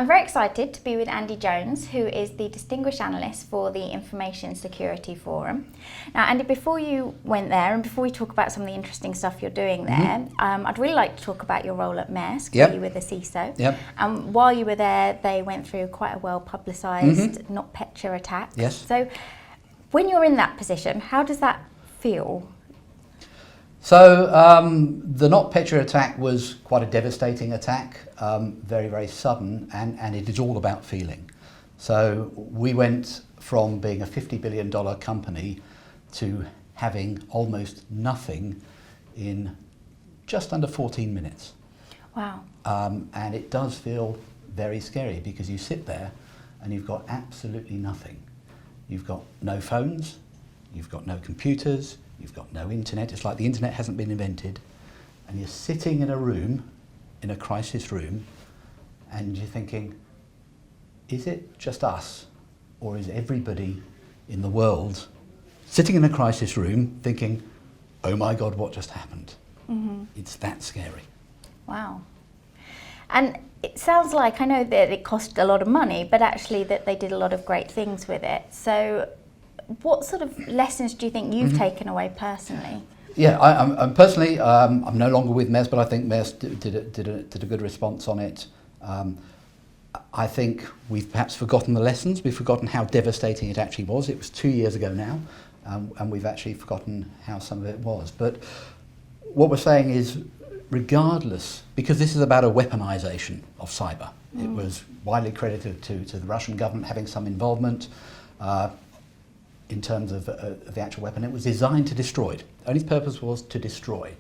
I'm very excited to be with Andy Jones, who is the Distinguished Analyst for the Information Security Forum. Now, Andy, before you went there and before we talk about some of the interesting stuff you're doing there, I'd really like to talk about your role at Maersk, where you were the CISO. And while you were there, they went through quite a well-publicised NotPetya attack. So when you're in that position, how does that feel? So the NotPetya attack was quite a devastating attack, very, very sudden, and it is all about feeling. So we went from being a $50 billion company to having almost nothing in just under 14 minutes. Wow. And it does feel very scary because you sit there and you've got absolutely nothing. You've got no phones, you've got no computers, you've got no internet. It's like the internet hasn't been invented. And you're sitting in a room, in a crisis room, and you're thinking, is it just us? Or is everybody in the world sitting in a crisis room thinking, oh my God, what just happened? It's that scary. Wow. And it sounds like, I know that it cost a lot of money, but actually that they did a lot of great things with it. So what sort of lessons do you think you've taken away personally? Yeah, I'm personally, I'm no longer with Maersk, but I think Maersk did a good response on it. I think we've perhaps forgotten the lessons. We've forgotten how devastating it actually was. It was 2 years ago now, and we've actually forgotten how some of it was. But what we're saying is, regardless, because this is about a weaponization of cyber. It was widely credited to the Russian government having some involvement in terms of the actual weapon. It was designed to destroy. The only purpose was to destroy.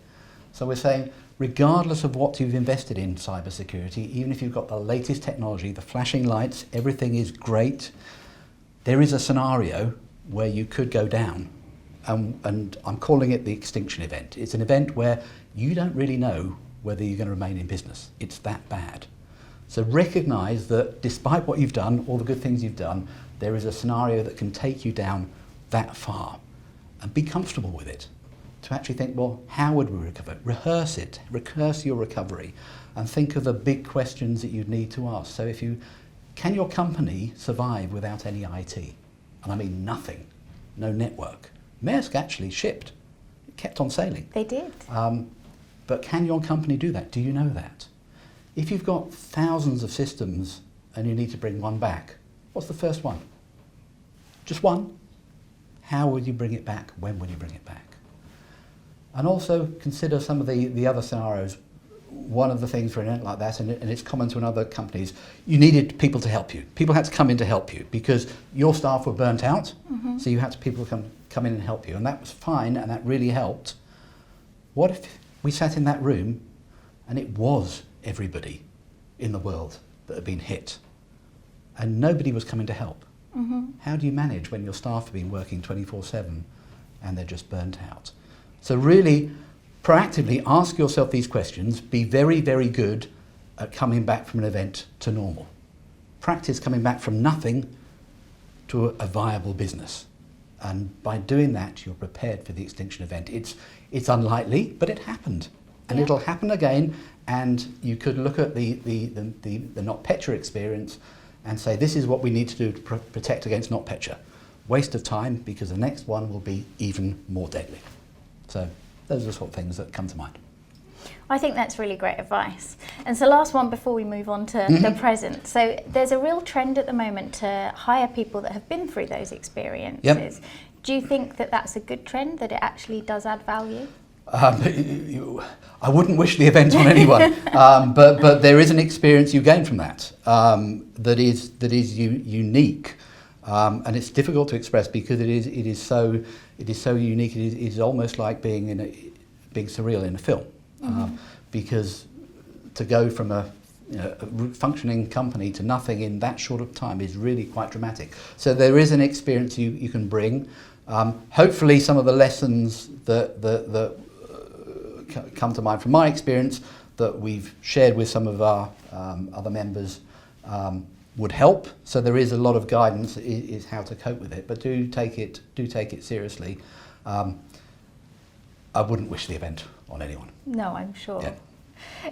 So we're saying, regardless of what you've invested in cybersecurity, even if you've got the latest technology, the flashing lights, everything is great, there is a scenario where you could go down. And I'm calling it the extinction event. It's an event where you don't really know whether you're going to remain in business. It's that bad. So recognise that despite what you've done, all the good things you've done, there is a scenario that can take you down that far, and be comfortable with it. To actually think, well, how would we recover? Rehearse it, rehearse your recovery, and think of the big questions that you'd need to ask. So can your company survive without any IT? And I mean nothing, no network. Maersk actually shipped, it kept on sailing. They did. But can your company do that? Do you know that? If you've got thousands of systems and you need to bring one back, what's the first one? Just one? How would you bring it back? When would you bring it back? And also consider some of the other scenarios. One of the things for an event like that, and it's common to other companies, you needed people to help you. People had to come in to help you because your staff were burnt out, so you had people come in and help you, and that was fine, and that really helped. What if we sat in that room and it was everybody in the world that had been hit, and nobody was coming to help? How do you manage when your staff have been working 24/7 and they're just burnt out? So really, proactively ask yourself these questions. Be very, very good at coming back from an event to normal. Practice coming back from nothing to a viable business. And by doing that, you're prepared for the extinction event. It's unlikely, but it happened. And it'll happen again, and you could look at the NotPetya experience and say, this is what we need to do to protect against NotPetya. Waste of time, because the next one will be even more deadly. So those are the sort of things that come to mind. I think that's really great advice. And so last one before we move on to the present. So there's a real trend at the moment to hire people that have been through those experiences. Do you think that that's a good trend, that it actually does add value? I wouldn't wish the event on anyone, but there is an experience you gain from that that is unique, and it's difficult to express because it is so unique. It is almost like being surreal in a film, because to go from a functioning company to nothing in that short of time is really quite dramatic. So there is an experience you can bring. Hopefully, some of the lessons that come to mind from my experience that we've shared with some of our other members would help. So there is a lot of guidance is how to cope with it, but do take it seriously. I wouldn't wish the event on anyone. No, I'm sure. Yeah.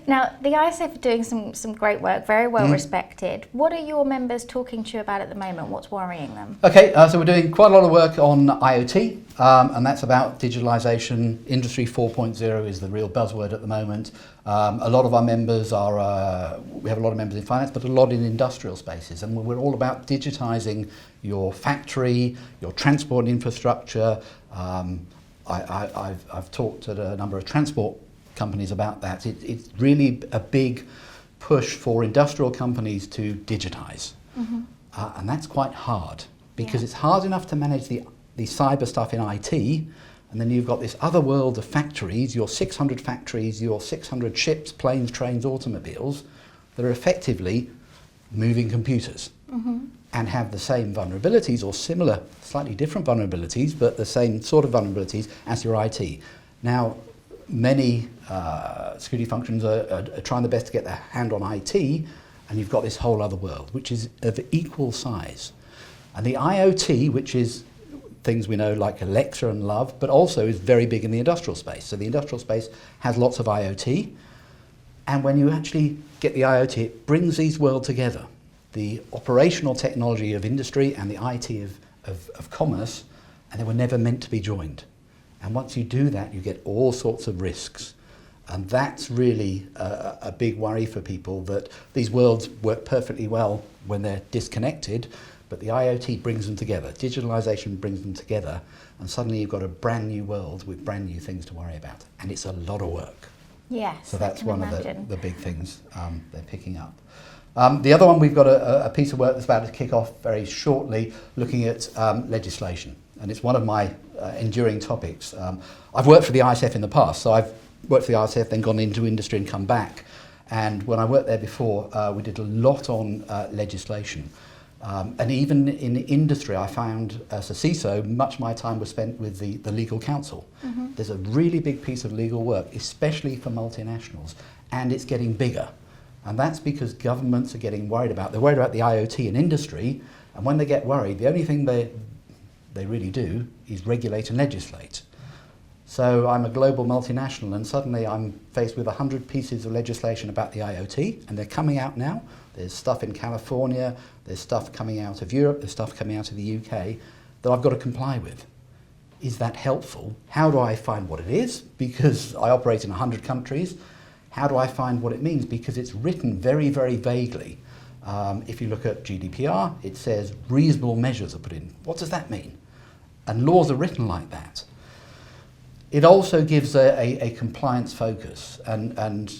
Now, the ISF are doing some great work, very well respected. What are your members talking to you about at the moment? What's worrying them? Okay, so we're doing quite a lot of work on IoT, and that's about digitalisation. Industry 4.0 is the real buzzword at the moment. A lot of our members are, we have a lot of members in finance, but a lot in industrial spaces, and we're all about digitising your factory, your transport infrastructure. I've talked at a number of transport companies about that. It's really a big push for industrial companies to digitise. And that's quite hard, because it's hard enough to manage the cyber stuff in IT, and then you've got this other world of factories, your 600 factories, your 600 ships, planes, trains, automobiles, that are effectively moving computers and have the same vulnerabilities or similar, slightly different vulnerabilities, but the same sort of vulnerabilities as your IT. Now, many security functions are trying their best to get their hand on IT, and you've got this whole other world, which is of equal size. And the IoT, which is things we know like Alexa and Love, but also is very big in the industrial space. So the industrial space has lots of IoT, and when you actually get the IoT, it brings these worlds together. The operational technology of industry and the IT of commerce, and they were never meant to be joined. And once you do that, you get all sorts of risks. And that's really a big worry for people, that these worlds work perfectly well when they're disconnected, but the IoT brings them together. Digitalisation brings them together, and suddenly you've got a brand new world with brand new things to worry about. And it's a lot of work. Yes, So that's one of imagine. the big things they're picking up. The other one, we've got a piece of work that's about to kick off very shortly, looking at legislation. And it's one of my enduring topics. I've worked for the ISF in the past, so I've worked for the ISF, then gone into industry and come back. And when I worked there before, we did a lot on legislation. And even in industry, I found as a CISO, much of my time was spent with the legal counsel. There's a really big piece of legal work, especially for multinationals, and it's getting bigger. And that's because governments are getting worried about, they're worried about the IoT in industry, and when they get worried, the only thing they really do is regulate and legislate. So I'm a global multinational, and suddenly I'm faced with 100 pieces of legislation about the IoT, and they're coming out now. There's stuff in California, there's stuff coming out of Europe, there's stuff coming out of the UK that I've got to comply with. Is that helpful? How do I find what it is? Because I operate in 100 countries. How do I find what it means? Because it's written very, very vaguely. If you look at GDPR, it says reasonable measures are put in. What does that mean? And laws are written like that. It also gives a compliance focus, and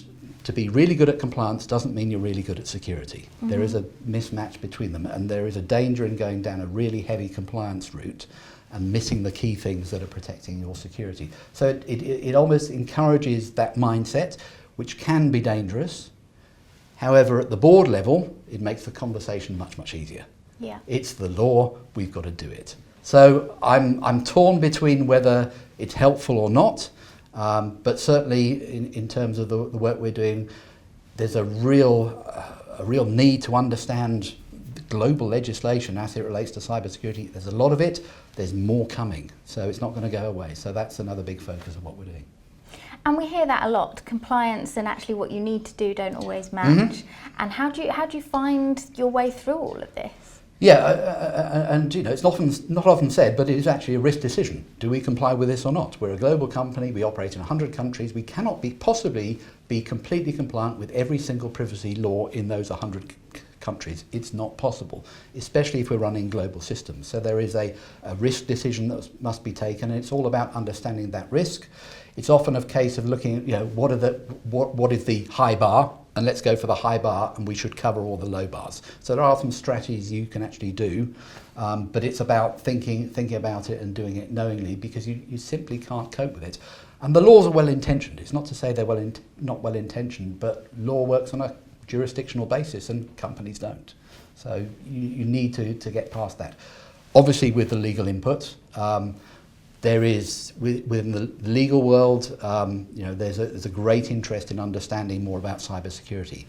to be really good at compliance doesn't mean you're really good at security. There is a mismatch between them, and there is a danger in going down a really heavy compliance route and missing the key things that are protecting your security. So it almost encourages that mindset, which can be dangerous. However, at the board level, it makes the conversation much, much easier. Yeah. It's the law, we've got to do it. So I'm torn between whether it's helpful or not, but certainly in terms of the work we're doing, there's a real need to understand global legislation as it relates to cybersecurity. There's a lot of it, there's more coming, so it's not going to go away. So that's another big focus of what we're doing. And we hear that a lot. Compliance and actually what you need to do don't always match. And how do you find your way through all of this? Yeah, and you know, it's not often said, but it is actually a risk decision. Do we comply with this or not? We're a global company, we operate in 100 countries, we cannot possibly be completely compliant with every single privacy law in those 100 countries. It's not possible, especially if we're running global systems. So there is a risk decision that must be taken, and it's all about understanding that risk. It's often a case of looking at, you know, what is the high bar, and let's go for the high bar, and we should cover all the low bars. So there are some strategies you can actually do, but it's about thinking about it and doing it knowingly, because you simply can't cope with it. And the laws are well-intentioned. It's not to say they're not well-intentioned, but law works on a jurisdictional basis and companies don't. So you need to get past that. Obviously with the legal input, there is, within the legal world, you know, there's a great interest in understanding more about cybersecurity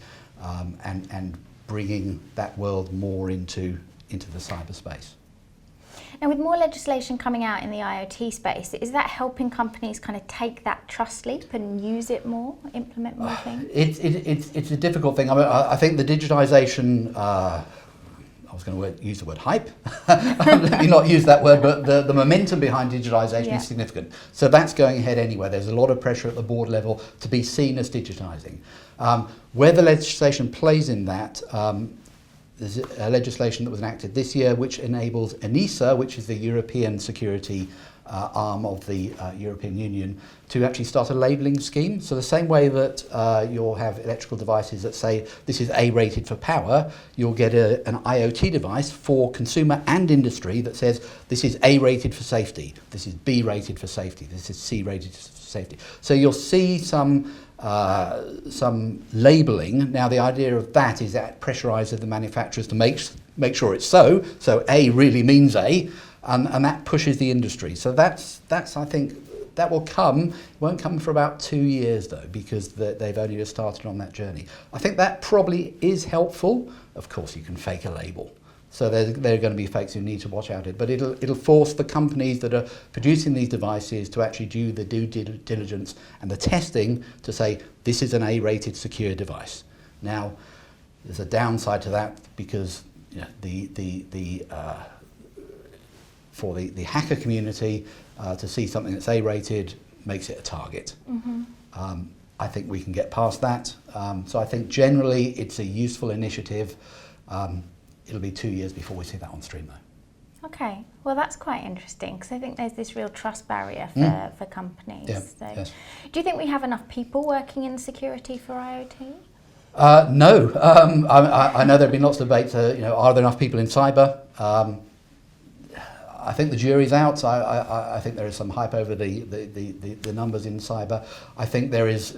and bringing that world more into the cyberspace. Now, with more legislation coming out in the IoT space, is that helping companies kind of take that trust leap and use it more, implement more things? It's a difficult thing. I mean, I think the digitisation, I was going to use the word hype, let me not use that word, but the momentum behind digitalisation is significant. So that's going ahead anyway. There's a lot of pressure at the board level to be seen as digitising. Where the legislation plays in that, there's a legislation that was enacted this year which enables ENISA, which is the European security arm of the European Union, to actually start a labelling scheme. So the same way that you'll have electrical devices that say this is A rated for power, you'll get an IoT device for consumer and industry that says this is A rated for safety, this is B rated for safety, this is C rated for safety. So you'll see some labelling. Now the idea of that is that pressurises the manufacturers to make sure it's so. So A really means A. And that pushes the industry. So that's I think that will come. It won't come for about 2 years though, because they've only just started on that journey. I think that probably is helpful. Of course, you can fake a label. So there are going to be fakes who need to watch out. But it'll force the companies that are producing these devices to actually do the due diligence and the testing to say this is an A-rated secure device. Now, there's a downside to that because for the hacker community to see something that's A-rated makes it a target. Mm-hmm. I think we can get past that. So I think generally it's a useful initiative. It'll be 2 years before we see that on stream though. Okay, well that's quite interesting because I think there's this real trust barrier for companies. Yeah, so yes. Do you think we have enough people working in security for IoT? No, I know there have been lots of debates, are there enough people in cyber? I think the jury's out. I think there is some hype over the numbers in cyber. I think there is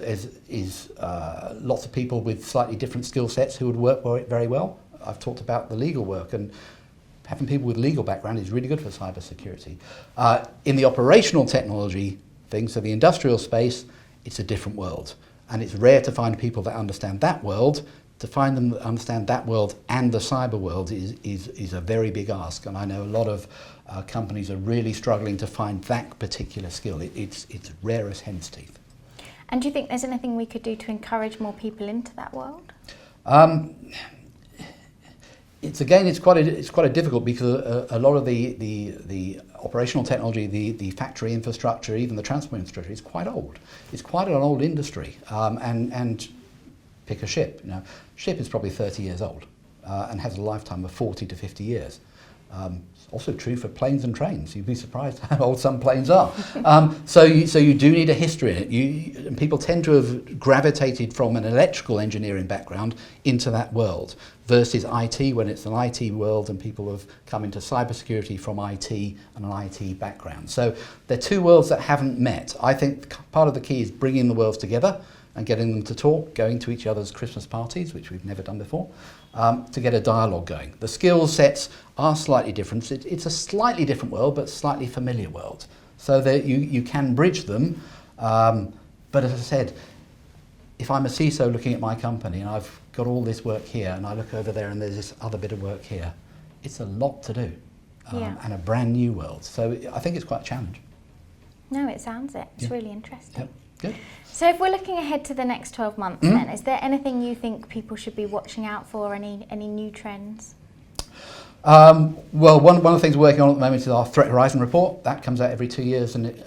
lots of people with slightly different skill sets who would work very well. I've talked about the legal work, and having people with legal background is really good for cyber security. In the operational technology thing, so the industrial space, it's a different world. And it's rare to find people that understand that world. To find them that understand that world and the cyber world is a very big ask. And I know a lot of companies are really struggling to find that particular skill. It's rare as hen's teeth. And do you think there's anything we could do to encourage more people into that world? It's quite a difficult because a lot of the operational technology, the factory infrastructure, even the transport infrastructure is quite old. It's quite an old industry. And pick a ship. Ship is probably 30 years old and has a lifetime of 40 to 50 years. It's also true for planes and trains. You'd be surprised how old some planes are. So you do need a history in it. And people tend to have gravitated from an electrical engineering background into that world versus IT when it's an IT world, and people have come into cybersecurity from IT and an IT background. So they're two worlds that haven't met. I think part of the key is bringing the worlds together and getting them to talk, going to each other's Christmas parties, which we've never done before, to get a dialogue going. The skill sets are slightly different. It's a slightly different world, but slightly familiar world. So that you can bridge them. But as I said, if I'm a CISO looking at my company and I've got all this work here and I look over there and there's this other bit of work here, it's a lot to do and a brand new world. So I think it's quite a challenge. No, it sounds it. It's really interesting. Yep. Good. So if we're looking ahead to the next 12 months then, is there anything you think people should be watching out for, any new trends? Well, one of the things we're working on at the moment is our Threat Horizon report. That comes out every year, and it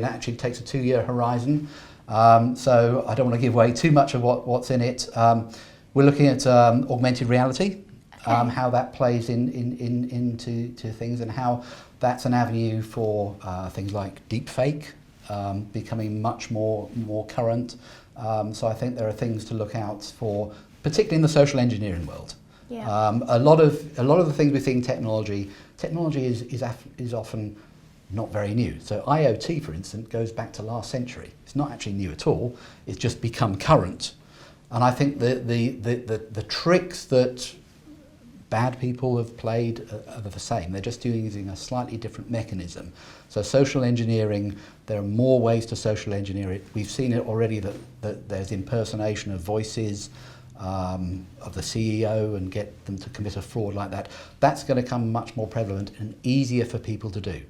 actually takes a 2-year horizon. So I don't want to give away too much of what's in it. We're looking at augmented reality, how that plays into things, and how that's an avenue for things like deepfake becoming much more current. So I think there are things to look out for, particularly in the social engineering world. Yeah. A lot of the things we see in technology is often not very new. So IoT, for instance, goes back to last century. It's not actually new at all. It's just become current. And I think the tricks that bad people have played are the same. They're just using a slightly different mechanism. So social engineering, there are more ways to social engineer it. We've seen it already that there's impersonation of voices. of the CEO and get them to commit a fraud like that, that's going to become much more prevalent and easier for people to do.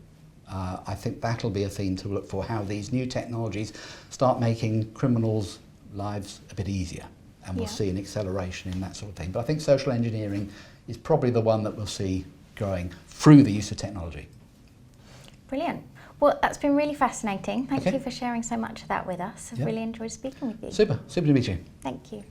I think that'll be a theme to look for, how these new technologies start making criminals' lives a bit easier, and we'll see an acceleration in that sort of thing. But I think social engineering is probably the one that we'll see growing through the use of technology. Brilliant. Well, that's been really fascinating. Thank you for sharing so much of that with us. I've really enjoyed speaking with you. Super to meet you. Thank you.